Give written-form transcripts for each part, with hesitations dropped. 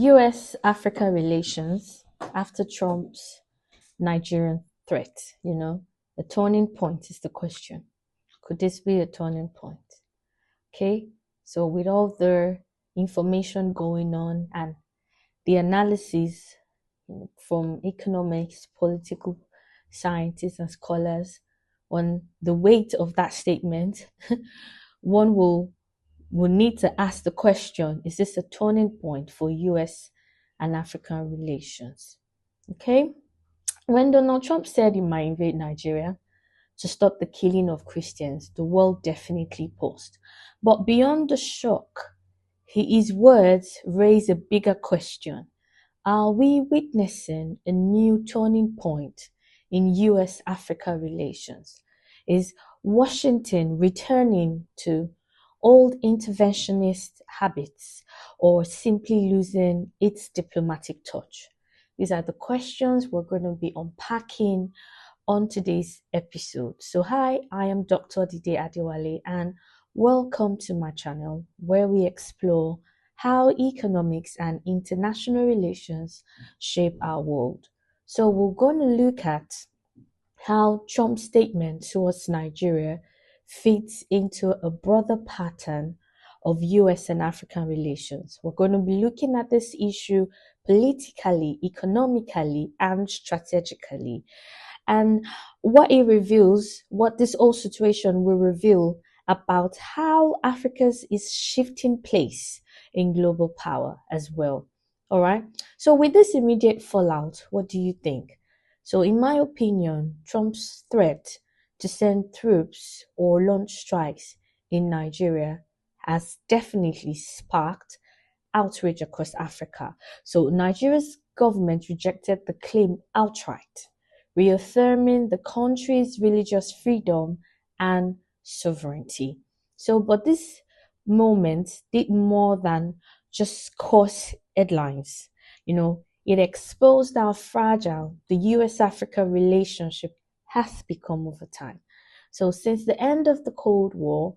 US-Africa relations after Trump's Nigerian threat, a turning point is the question. Could this be a turning point? Okay, so with all the information going on and the analysis from economics, political scientists, and scholars on the weight of that statement, one will need to ask the question, is this a turning point for US and African relations? Okay. When Donald Trump said he might invade Nigeria to stop the killing of Christians, the world definitely paused. But beyond the shock, his words raise a bigger question. Are we witnessing a new turning point in US-Africa relations? Is Washington returning to old interventionist habits or simply losing its diplomatic touch? These are the questions we're going to be unpacking on today's episode. So hi, I am Dr. Dide Adewale and welcome to my channel where we explore how economics and international relations shape our world. So we're going to look at how Trump's statement towards Nigeria fits into a broader pattern of US and African relations. We're going to be looking at this issue politically, economically, and strategically. And what it reveals, what this whole situation will reveal about how Africa is shifting place in global power as well. All right. So with this immediate fallout, what do you think? So in my opinion, Trump's threat to send troops or launch strikes in Nigeria has definitely sparked outrage across Africa. So Nigeria's government rejected the claim outright, reaffirming the country's religious freedom and sovereignty. So, but this moment did more than just cause headlines. It exposed how fragile the US-Africa relationship has become over time. So since the end of the Cold War,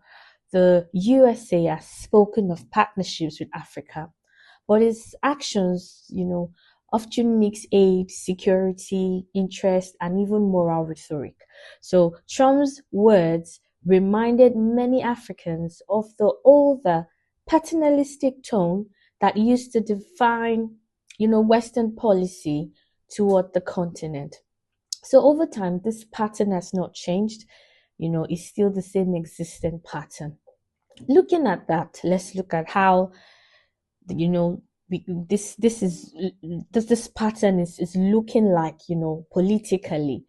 the USA has spoken of partnerships with Africa, but its actions, often mix aid, security, interest, and even moral rhetoric. So Trump's words reminded many Africans of the older paternalistic tone that used to define, Western policy toward the continent. So over time, this pattern has not changed. It's still the same existing pattern. Looking at that, let's look at how, this pattern is looking like, politically.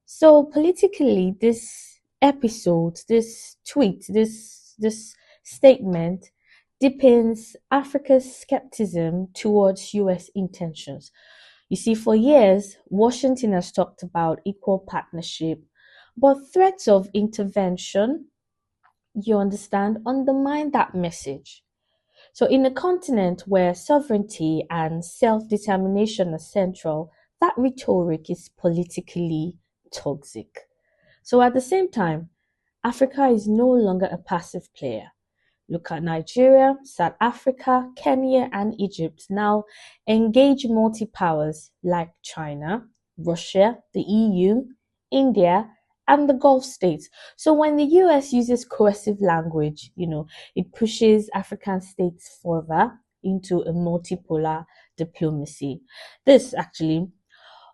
So politically, this episode, this tweet, this statement deepens Africa's skepticism towards US intentions. You see, for years, Washington has talked about equal partnership, but threats of intervention, you understand, undermine that message. So in a continent where sovereignty and self-determination are central, that rhetoric is politically toxic. So at the same time, Africa is no longer a passive player. Look at Nigeria, South Africa, Kenya, and Egypt now engage multi-powers like China, Russia, the EU, India, and the Gulf states. So when the US uses coercive language, it pushes African states further into a multipolar diplomacy. This actually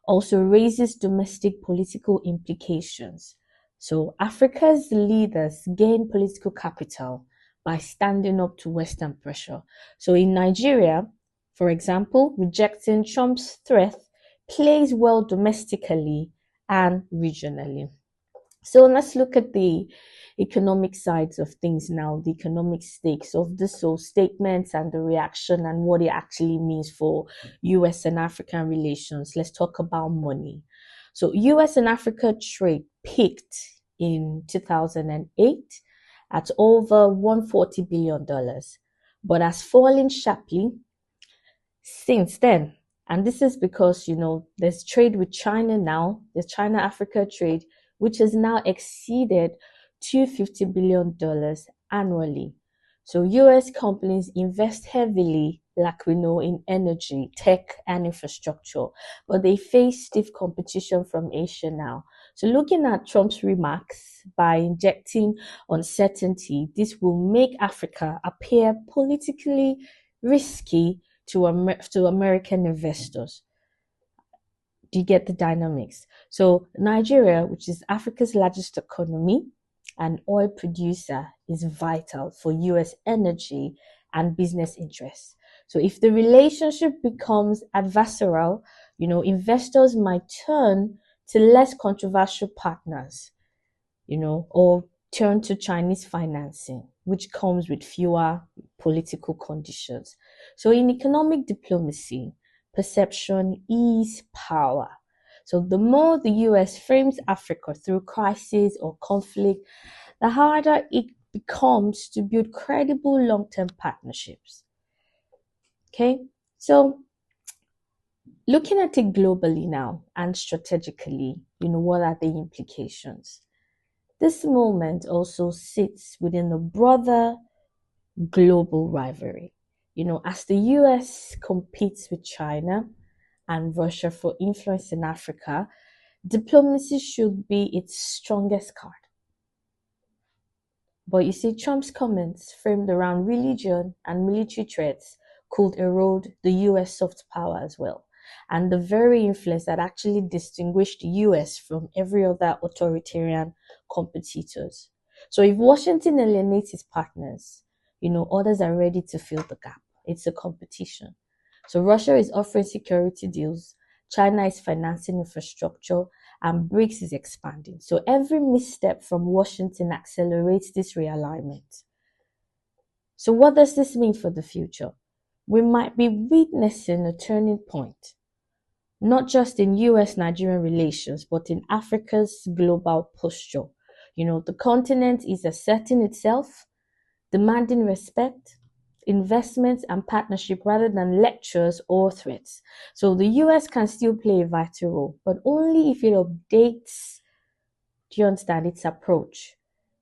also raises domestic political implications. So Africa's leaders gain political capital by standing up to Western pressure. So in Nigeria, for example, rejecting Trump's threat plays well domestically and regionally. So let's look at the economic sides of things now, the economic stakes of this whole statements and the reaction and what it actually means for US and African relations. Let's talk about money. So US and Africa trade peaked in 2008 at over $140 billion, but has fallen sharply since then. And this is because, there's trade with China now, there's China-Africa trade, which has now exceeded $250 billion annually. So US companies invest heavily like we know in energy, tech, and infrastructure, but they face stiff competition from Asia now. So, looking at Trump's remarks, by injecting uncertainty, this will make Africa appear politically risky to American investors. Do you get the dynamics? So Nigeria, which is Africa's largest economy and oil producer, is vital for US energy and business interests. So if the relationship becomes adversarial, investors might turn to less controversial partners, or turn to Chinese financing, which comes with fewer political conditions. So in economic diplomacy, perception is power. So the more the US frames Africa through crisis or conflict, the harder it becomes to build credible long-term partnerships. Okay, so looking at it globally now and strategically, what are the implications? This moment also sits within the broader global rivalry. As the US competes with China and Russia for influence in Africa, diplomacy should be its strongest card. But you see, Trump's comments framed around religion and military threats could erode the US soft power as well, and the very influence that actually distinguished the US from every other authoritarian competitors. So if Washington alienates its partners, others are ready to fill the gap. It's a competition. So Russia is offering security deals, China is financing infrastructure, and BRICS is expanding. So every misstep from Washington accelerates this realignment. So what does this mean for the future? We might be witnessing a turning point, not just in US-Nigerian relations, but in Africa's global posture. The continent is asserting itself, demanding respect, investments, and partnership rather than lectures or threats. So the US can still play a vital role, but only if it updates, do you understand, its approach,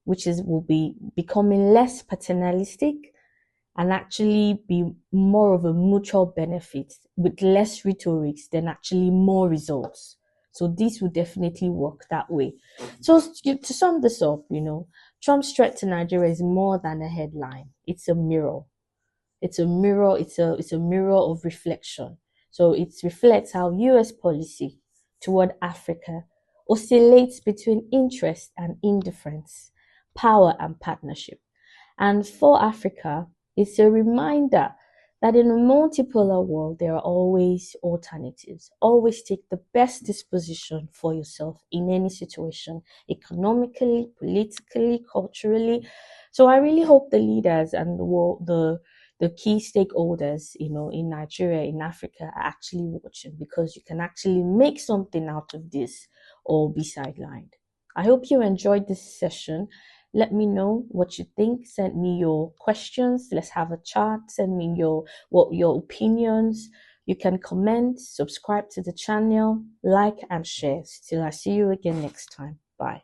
which will be becoming less paternalistic and actually be more of a mutual benefit with less rhetoric than actually more results. So this will definitely work that way. So to sum this up, Trump's threat to Nigeria is more than a headline. It's a mirror. It's a mirror. It's a mirror of reflection. So it reflects how US policy toward Africa oscillates between interest and indifference, power and partnership. And for Africa, it's a reminder that in a multipolar world, there are always alternatives. Always take the best disposition for yourself in any situation, economically, politically, culturally. So I really hope the leaders and the key stakeholders, in Nigeria, in Africa, are actually watching, because you can actually make something out of this or be sidelined. I hope you enjoyed this session. Let me know what you think. Send me your questions. Let's have a chat. Send me your opinions. You can comment, subscribe to the channel, like and share. Till I see you again next time. Bye.